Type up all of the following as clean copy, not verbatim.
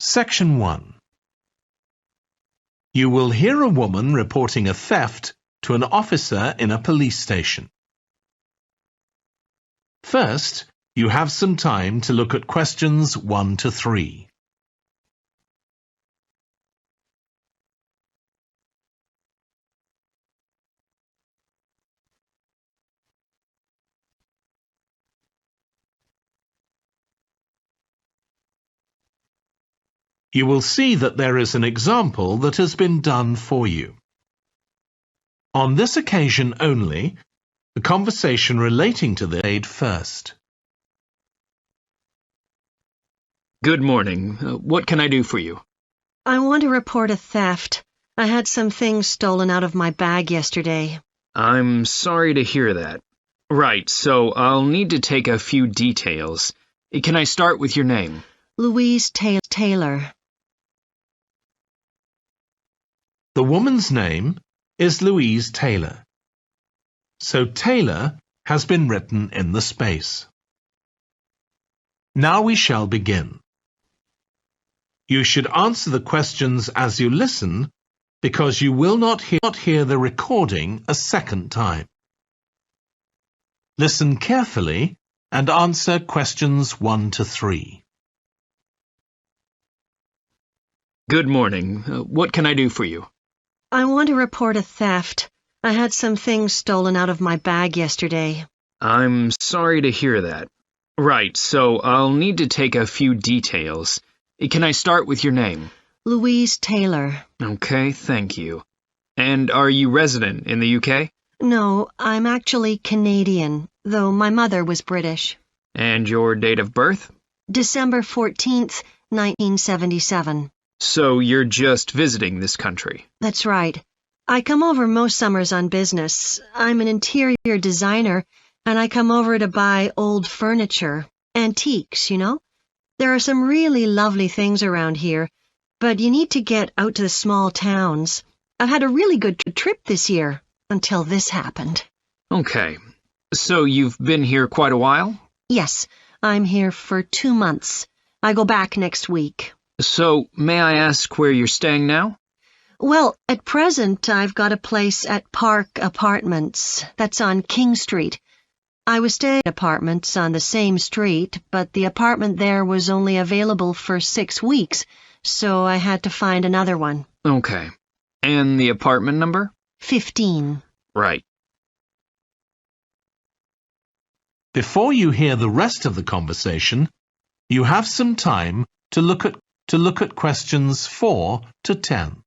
Section 1. You will hear a woman reporting a theft to an officer in a police station. First, you have some time to look at questions 1 to 3. You will see that there is an example that has been done for you. On this occasion only, the conversation relating to this made first. Good morning. What can I do for you? I want to report a theft. I had some things stolen out of my bag yesterday. I'm sorry to hear that. Right, so I'll need to take a few details. Can I start with your name? Louise Taylor. The woman's name is Louise Taylor. So Taylor has been written in the space. Now we shall begin. You should answer the questions as you listen because you will not hear the recording a second time. Listen carefully and answer questions 1 to 3. Good morning. What can I do for you? I want to report a theft. I had some things stolen out of my bag yesterday. I'm sorry to hear that. Right, so I'll need to take a few details. Can I start with your name? Louise Taylor. Okay, thank you. And are you resident in the UK? No, I'm actually Canadian, though my mother was British. And your date of birth? December 14th, 1977. So you're just visiting this country? That's right. I come over most summers on business. I'm an interior designer, and I come over to buy old furniture. Antiques, you know? There are some really lovely things around here, but you need to get out to the small towns. I've had a really good trip this year, until this happened. Okay. So you've been here quite a while? Yes, I'm here for 2 months. I go back next week. So, may I ask where you're staying now? Well, at present, I've got a place at Park Apartments. That's on King Street. I was staying in apartments on the same street, but the apartment there was only available for 6 weeks, so I had to find another one. Okay. And the apartment number? 15. Right. Before you hear the rest of the conversation, you have some time to look at questions 4 to 10.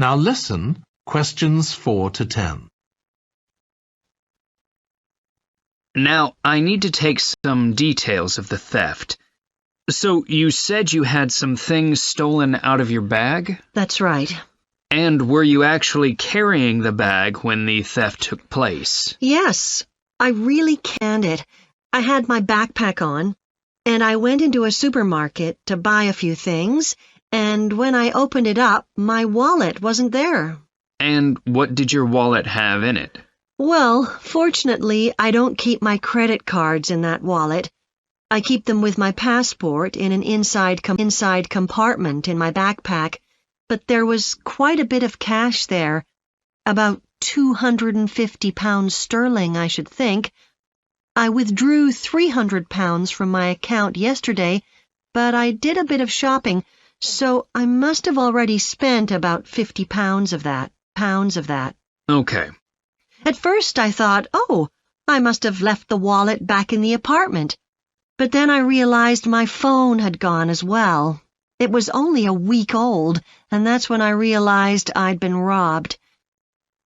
Now listen, questions 4 to 10. Now, I need to take some details of the theft. So, you said you had some things stolen out of your bag? That's right. And were you actually carrying the bag when the theft took place? Yes, I really canned it. I had my backpack on, and I went into a supermarket to buy a few things, and when I opened it up, my wallet wasn't there. And what did your wallet have in it? Well, fortunately, I don't keep my credit cards in that wallet. I keep them with my passport in an inside compartment in my backpack, but there was quite a bit of cash there, about £250 sterling, I should think. I withdrew £300 from my account yesterday, but I did a bit of shopping, so I must have already spent about £50 of that. Okay. At first I thought, oh, I must have left the wallet back in the apartment. But then I realized my phone had gone as well. It was only a week old, and that's when I realized I'd been robbed.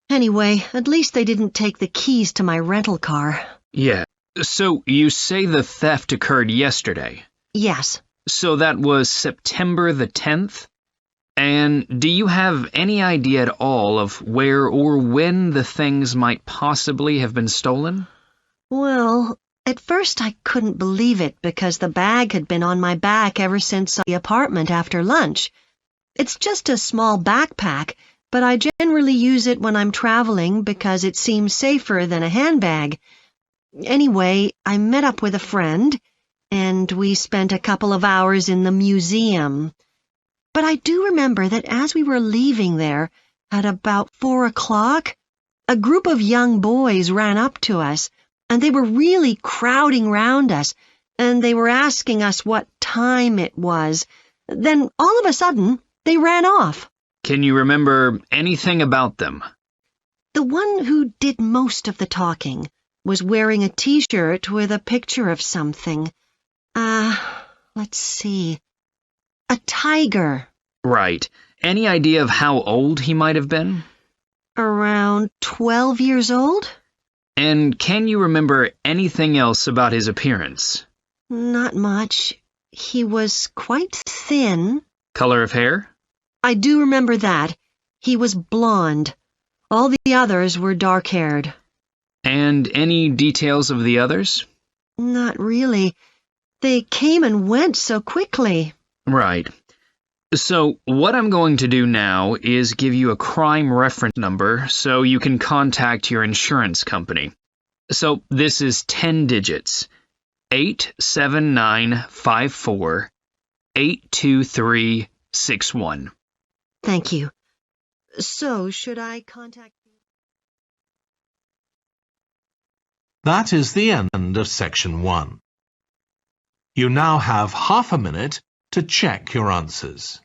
Anyway, at least they didn't take the keys to my rental car. Yeah. So you say the theft occurred yesterday. Yes. So that was September the 10th? And do you have any idea at all of where or when the things might possibly have been stolen? Well, at first I couldn't believe it because the bag had been on my back ever since the apartment after lunch. It's just a small backpack, but I generally use it when I'm traveling because it seems safer than a handbag. Anyway, I met up with a friend, and we spent a couple of hours in the museum. But I do remember that as we were leaving there, at about 4 o'clock, a group of young boys ran up to us, and they were really crowding round us, and they were asking us what time it was. Then, all of a sudden, they ran off. Can you remember anything about them? The one who did most of the talking was wearing a T-shirt with a picture of something. Let's see. A tiger. Right. Any idea of how old he might have been? Around 12 years old? And can you remember anything else about his appearance? Not much. He was quite thin. Color of hair? I do remember that. He was blond. All the others were dark-haired. And any details of the others? Not really. They came and went so quickly. Right. So what I'm going to do now is give you a crime reference number so you can contact your insurance company. So this is 10 digits. 87954-82361. Thank you. So, should I contact you? That is the end of section 1. You now have half a minute to check your answers.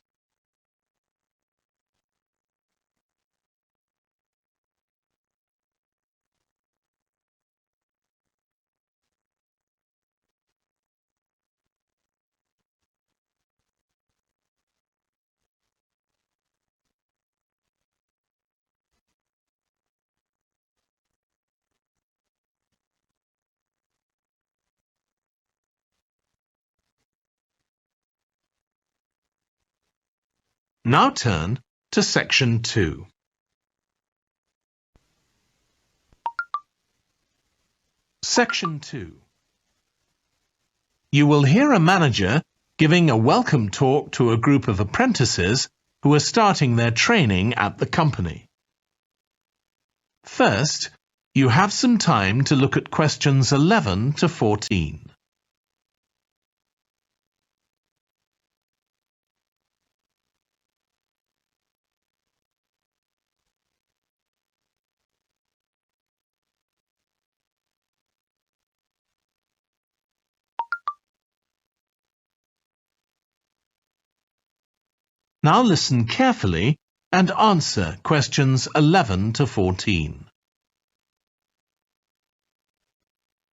Now turn to section 2. Section 2. You will hear a manager giving a welcome talk to a group of apprentices who are starting their training at the company. First, you have some time to look at questions 11 to 14. Now listen carefully and answer questions 11 to 14.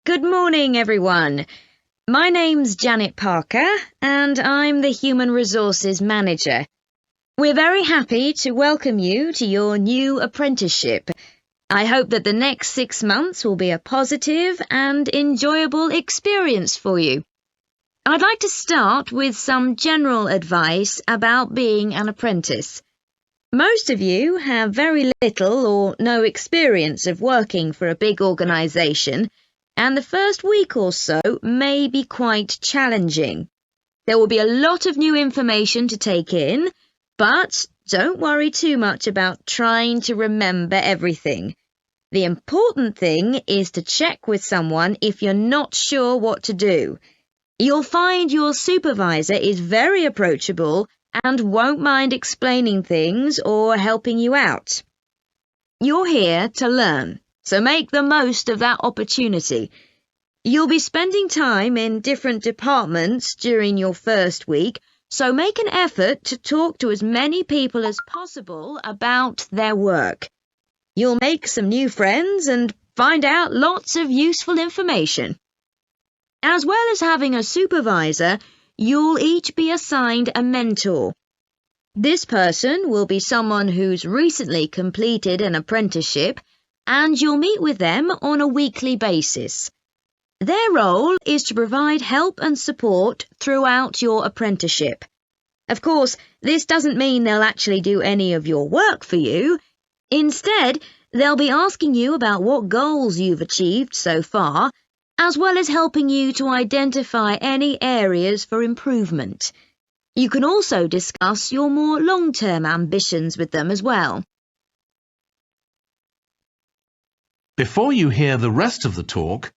Good morning, everyone. My name's Janet Parker, and I'm the Human Resources Manager. We're very happy to welcome you to your new apprenticeship. I hope that the next 6 months will be a positive and enjoyable experience for you. I'd like to start with some general advice about being an apprentice. Most of you have very little or no experience of working for a big organisation, and the first week or so may be quite challenging. There will be a lot of new information to take in, but don't worry too much about trying to remember everything. The important thing is to check with someone if you're not sure what to do. You'll find your supervisor is very approachable and won't mind explaining things or helping you out. You're here to learn, so make the most of that opportunity. You'll be spending time in different departments during your first week, so make an effort to talk to as many people as possible about their work. You'll make some new friends and find out lots of useful information. As well as having a supervisor, you'll each be assigned a mentor. This person will be someone who's recently completed an apprenticeship, and you'll meet with them on a weekly basis. Their role is to provide help and support throughout your apprenticeship. Of course, this doesn't mean they'll actually do any of your work for you. Instead, they'll be asking you about what goals you've achieved so far, as well as helping you to identify any areas for improvement. You can also discuss your more long-term ambitions with them as well. Before you hear the rest of the talk,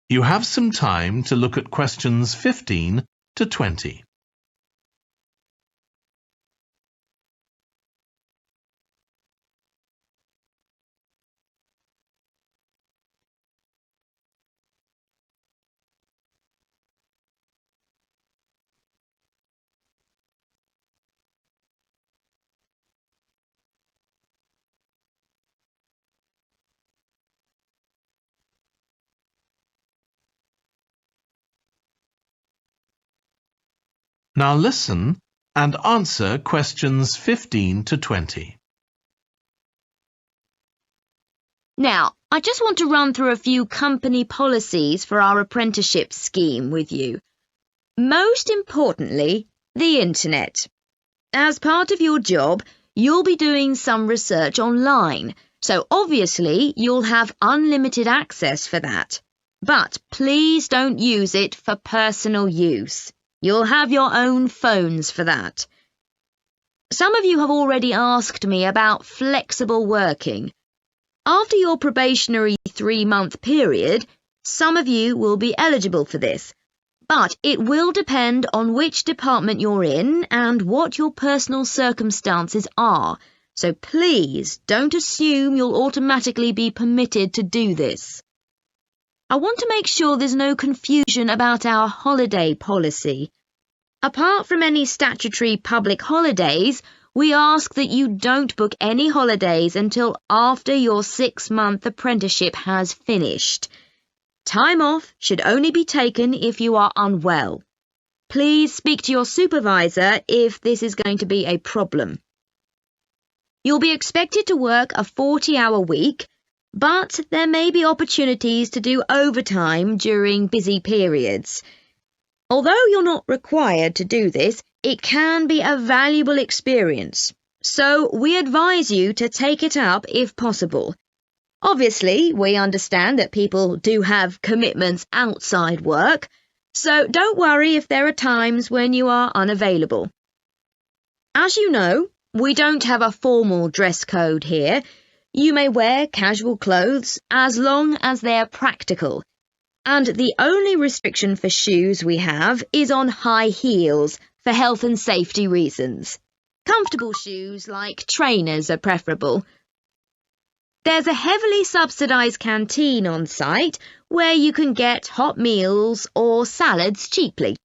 you have some time to look at questions 15 to 20. Now listen and answer questions 15 to 20. Now, I just want to run through a few company policies for our apprenticeship scheme with you. Most importantly, the internet. As part of your job, you'll be doing some research online, so obviously you'll have unlimited access for that. But please don't use it for personal use. You'll have your own phones for that. Some of you have already asked me about flexible working. After your probationary 3-month period, some of you will be eligible for this, but it will depend on which department you're in and what your personal circumstances are, so please don't assume you'll automatically be permitted to do this. I want to make sure there's no confusion about our holiday policy. Apart from any statutory public holidays, we ask that you don't book any holidays until after your 6-month apprenticeship has finished. Time off should only be taken if you are unwell. Please speak to your supervisor if this is going to be a problem. You'll be expected to work a 40-hour week, but there may be opportunities to do overtime during busy periods. Although you're not required to do this, it can be a valuable experience, so we advise you to take it up if possible. Obviously, we understand that people do have commitments outside work, so don't worry if there are times when you are unavailable. As you know, we don't have a formal dress code here. You may wear casual clothes as long as they're practical. And the only restriction for shoes we have is on high heels for health and safety reasons. Comfortable shoes like trainers are preferable. There's a heavily subsidised canteen on site where you can get hot meals or salads cheaply.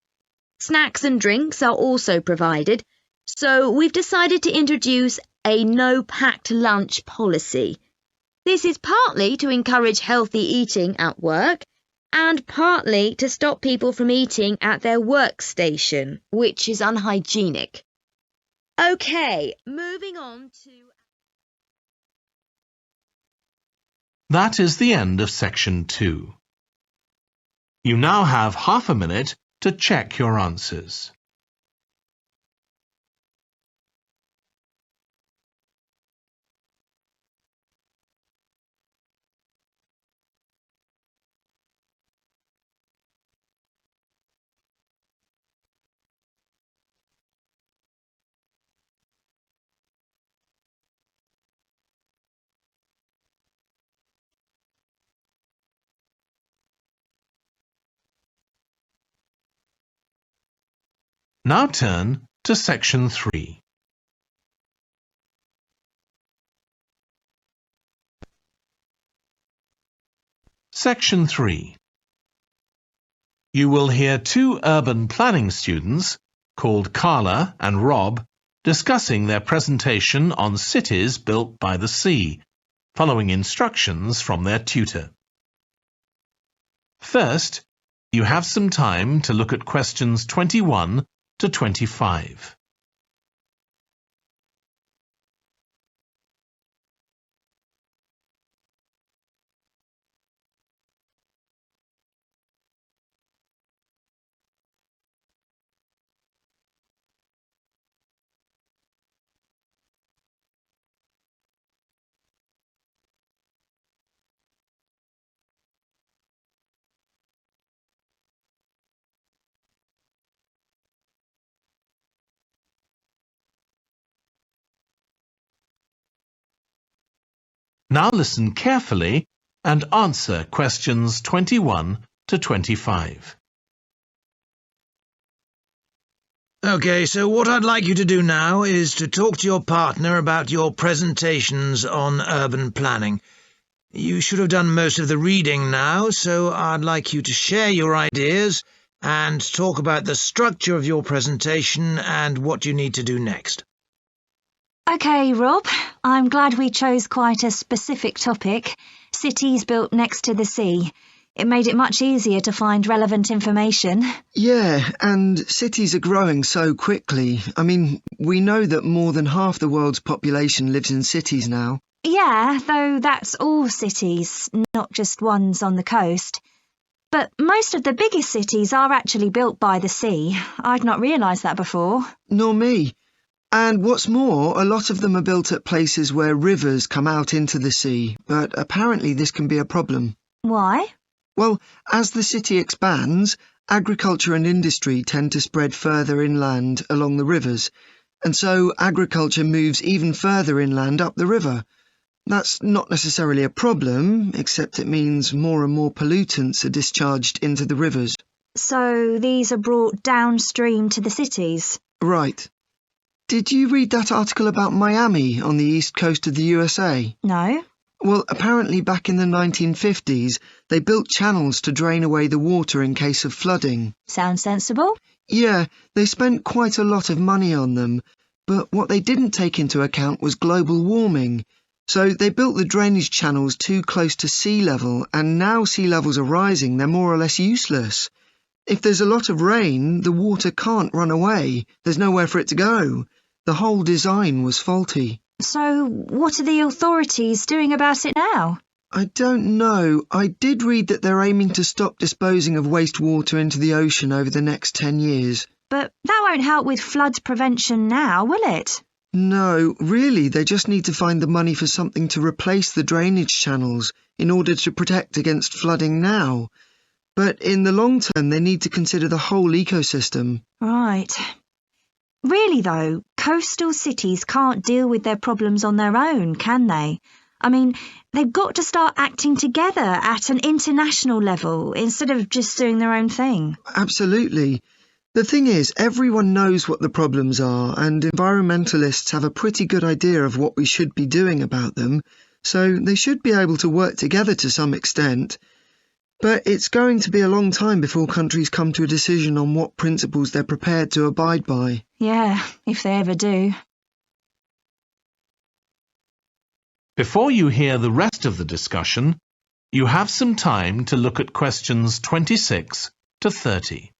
Snacks and drinks are also provided, so we've decided to introduce a no-packed lunch policy. This is partly to encourage healthy eating at work, and partly to stop people from eating at their workstation, which is unhygienic. Okay, moving on to... That is the end of section 2. You now have half a minute to check your answers. Now turn to section 3. Section 3. You will hear 2 urban planning students, called Carla and Rob, discussing their presentation on cities built by the sea, following instructions from their tutor. First, you have some time to look at questions 21 to 25. Now listen carefully and answer questions 21 to 25. Okay, so what I'd like you to do now is to talk to your partner about your presentations on urban planning. You should have done most of the reading now, so I'd like you to share your ideas and talk about the structure of your presentation and what you need to do next. OK, Rob, I'm glad we chose quite a specific topic. Cities built next to the sea. It made it much easier to find relevant information. Yeah, and cities are growing so quickly. I mean, we know that more than half the world's population lives in cities now. Yeah, though that's all cities, not just ones on the coast. But most of the biggest cities are actually built by the sea. I'd not realised that before. Nor me. And what's more, a lot of them are built at places where rivers come out into the sea, but apparently this can be a problem. Why? Well, as the city expands, agriculture and industry tend to spread further inland along the rivers, and so agriculture moves even further inland up the river. That's not necessarily a problem, except it means more and more pollutants are discharged into the rivers. So these are brought downstream to the cities? Right. Did you read that article about Miami on the east coast of the USA? No. Well, apparently back in the 1950s, they built channels to drain away the water in case of flooding. Sounds sensible. Yeah, they spent quite a lot of money on them, but what they didn't take into account was global warming. So they built the drainage channels too close to sea level, and now sea levels are rising, they're more or less useless. If there's a lot of rain, the water can't run away. There's nowhere for it to go. The whole design was faulty. So what are the authorities doing about it now? I don't know. I did read that they're aiming to stop disposing of wastewater into the ocean over the next 10 years. But that won't help with flood prevention now, will it? No, really, they just need to find the money for something to replace the drainage channels in order to protect against flooding now. But in the long term, they need to consider the whole ecosystem. Right. Really, though, coastal cities can't deal with their problems on their own, can they? I mean, they've got to start acting together at an international level instead of just doing their own thing. Absolutely. The thing is, everyone knows what the problems are, and environmentalists have a pretty good idea of what we should be doing about them, so they should be able to work together to some extent. But it's going to be a long time before countries come to a decision on what principles they're prepared to abide by. Yeah, if they ever do. Before you hear the rest of the discussion, you have some time to look at questions 26 to 30.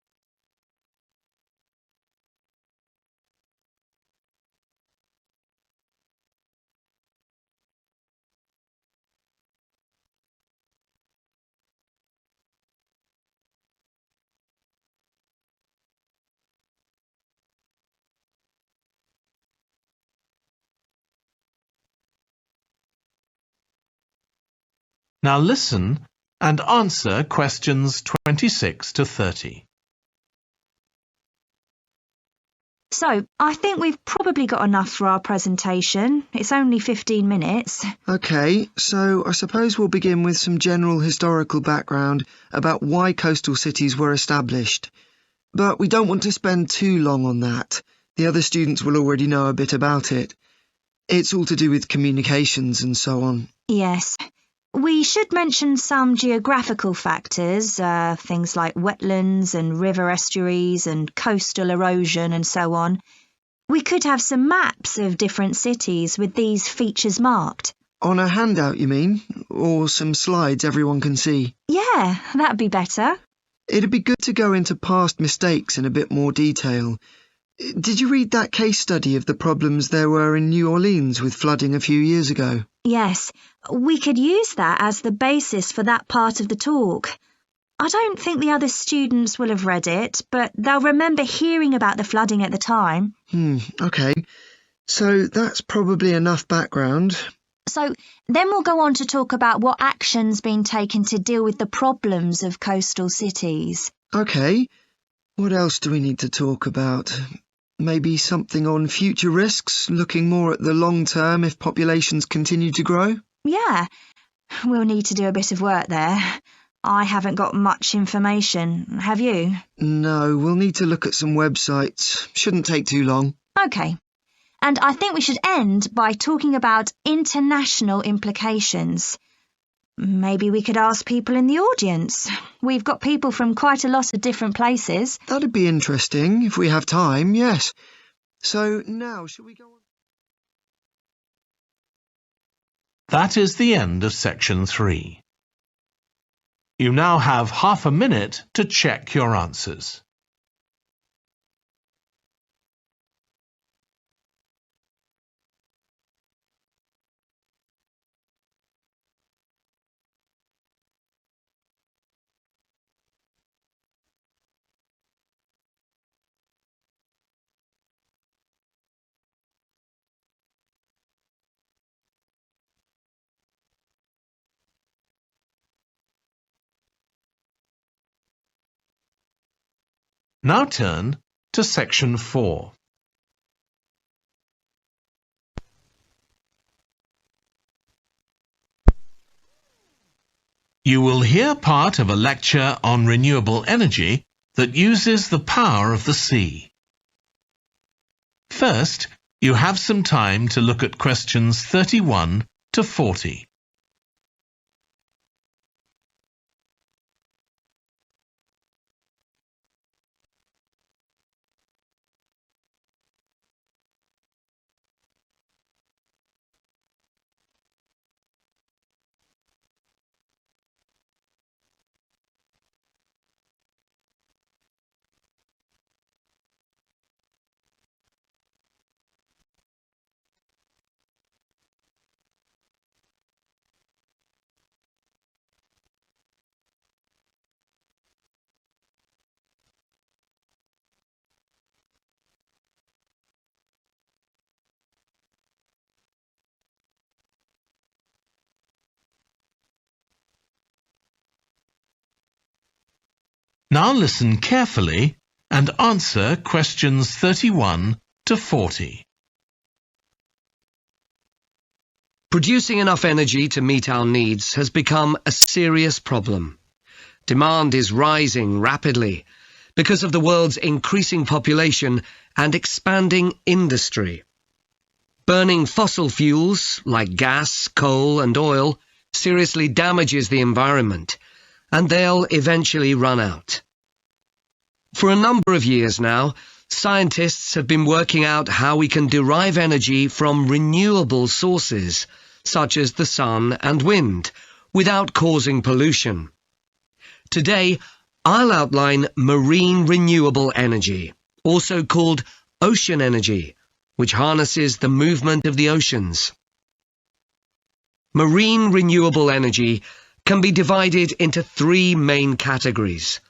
Now listen and answer questions 26 to 30. So, I think we've probably got enough for our presentation. It's only 15 minutes. OK, so I suppose we'll begin with some general historical background about why coastal cities were established. But we don't want to spend too long on that. The other students will already know a bit about it. It's all to do with communications and so on. Yes. We should mention some geographical factors, things like wetlands and river estuaries and coastal erosion and so on. We could have some maps of different cities with these features marked. On a handout, you mean? Or some slides everyone can see? Yeah, that'd be better. It'd be good to go into past mistakes in a bit more detail. Did you read that case study of the problems there were in New Orleans with flooding a few years ago? Yes, we could use that as the basis for that part of the talk. I don't think the other students will have read it, but they'll remember hearing about the flooding at the time. OK. So that's probably enough background. So then we'll go on to talk about what action's been taken to deal with the problems of coastal cities. OK. What else do we need to talk about? Maybe something on future risks, looking more at the long term if populations continue to grow? Yeah, we'll need to do a bit of work there. I haven't got much information, have you? No, we'll need to look at some websites. Shouldn't take too long. Okay. And I think we should end by talking about international implications. Maybe we could ask people in the audience. We've got people from quite a lot of different places. That'd be interesting if we have time, yes. So now, shall we go on? That is the end of section 3. You now have half a minute to check your answers. Now turn to section 4. You will hear part of a lecture on renewable energy that uses the power of the sea. First, you have some time to look at questions 31 to 40. Now listen carefully and answer questions 31 to 40. Producing enough energy to meet our needs has become a serious problem. Demand is rising rapidly because of the world's increasing population and expanding industry. Burning fossil fuels like gas, coal and oil seriously damages the environment, and they'll eventually run out. For a number of years now, scientists have been working out how we can derive energy from renewable sources, such as the sun and wind, without causing pollution. Today, I'll outline marine renewable energy, also called ocean energy, which harnesses the movement of the oceans. Marine renewable energy can be divided into 3 main categories: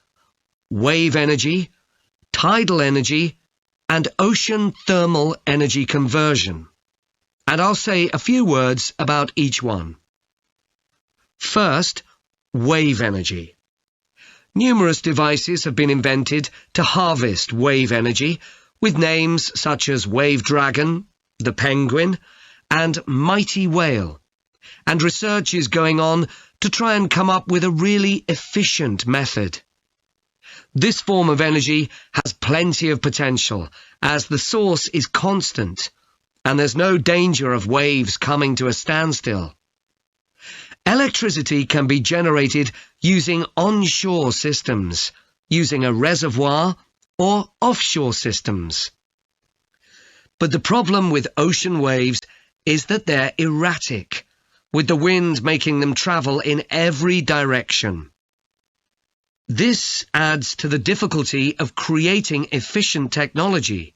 wave energy, tidal energy, and ocean thermal energy conversion. And I'll say a few words about each one. First, wave energy. Numerous devices have been invented to harvest wave energy, with names such as Wave Dragon, the Penguin, and Mighty Whale. And research is going on to try and come up with a really efficient method. This form of energy has plenty of potential, as the source is constant, and there's no danger of waves coming to a standstill. Electricity can be generated using onshore systems, using a reservoir, or offshore systems. But the problem with ocean waves is that they're erratic, with the wind making them travel in every direction. This adds to the difficulty of creating efficient technology.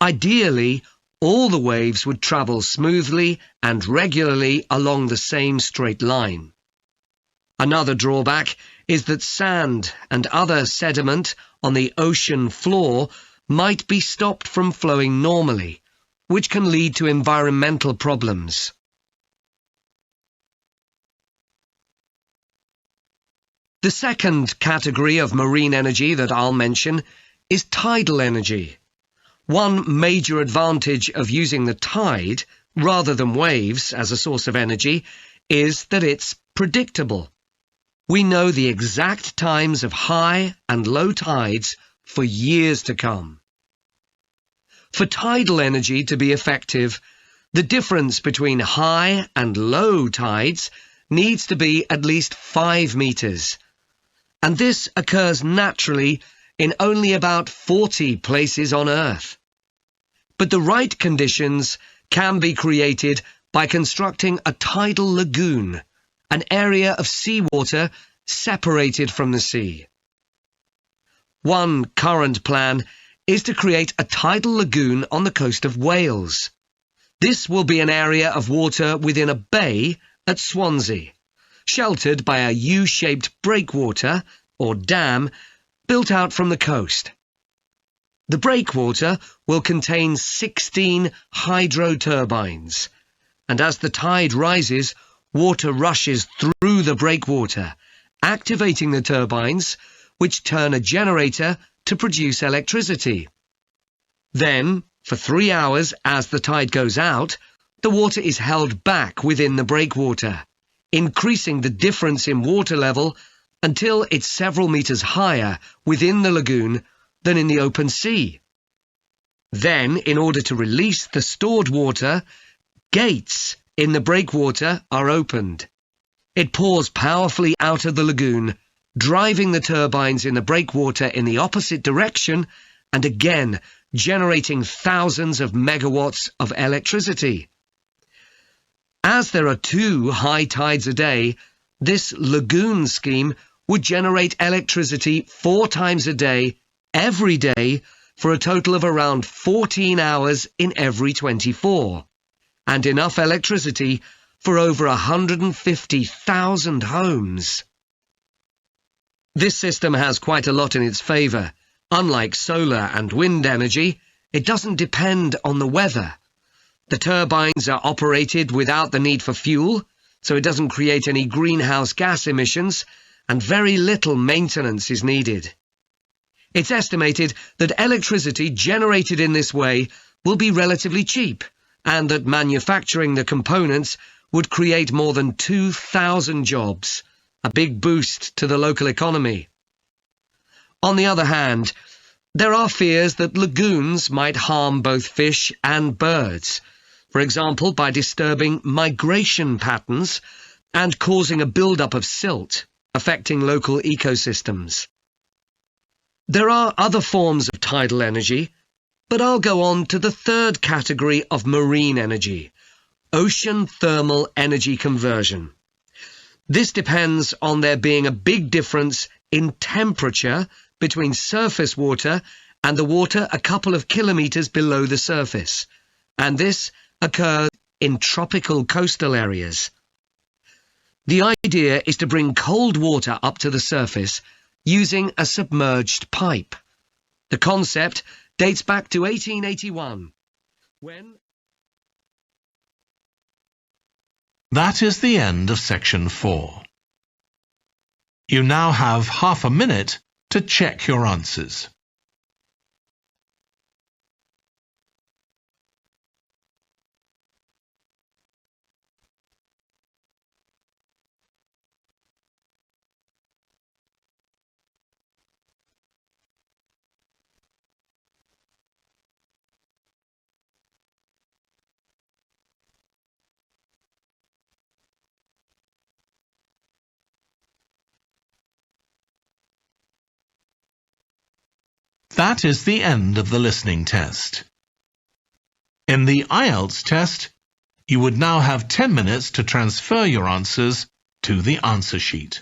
Ideally, all the waves would travel smoothly and regularly along the same straight line. Another drawback is that sand and other sediment on the ocean floor might be stopped from flowing normally, which can lead to environmental problems. The second category of marine energy that I'll mention is tidal energy. One major advantage of using the tide, rather than waves, as a source of energy, is that it's predictable. We know the exact times of high and low tides for years to come. For tidal energy to be effective, the difference between high and low tides needs to be at least 5 meters. And this occurs naturally in only about 40 places on Earth. But the right conditions can be created by constructing a tidal lagoon, an area of seawater separated from the sea. One current plan is to create a tidal lagoon on the coast of Wales. This will be an area of water within a bay at Swansea, sheltered by a U-shaped breakwater, or dam, built out from the coast. The breakwater will contain 16 hydro turbines, and as the tide rises, water rushes through the breakwater, activating the turbines, which turn a generator to produce electricity. Then, for 3 hours as the tide goes out, the water is held back within the breakwater, increasing the difference in water level until it's several meters higher within the lagoon than in the open sea. Then, in order to release the stored water, gates in the breakwater are opened. It pours powerfully out of the lagoon, driving the turbines in the breakwater in the opposite direction and again generating thousands of megawatts of electricity. As there are 2 high tides a day, this lagoon scheme would generate electricity 4 times a day, every day, for a total of around 14 hours in every 24, and enough electricity for over 150,000 homes. This system has quite a lot in its favour. Unlike solar and wind energy, it doesn't depend on the weather. The turbines are operated without the need for fuel, so it doesn't create any greenhouse gas emissions, and very little maintenance is needed. It's estimated that electricity generated in this way will be relatively cheap, and that manufacturing the components would create more than 2,000 jobs, a big boost to the local economy. On the other hand, there are fears that lagoons might harm both fish and birds, for example by disturbing migration patterns and causing a build-up of silt, affecting local ecosystems. There are other forms of tidal energy, but I'll go on to the third category of marine energy, ocean thermal energy conversion. This depends on there being a big difference in temperature between surface water and the water a couple of kilometres below the surface, and this occurs in tropical coastal areas. The idea is to bring cold water up to the surface using a submerged pipe. The concept dates back to 1881, when... That is the end of section 4. You now have half a minute to check your answers. That is the end of the listening test. In the Ielts test, you would now have 10 minutes to transfer your answers to the answer sheet.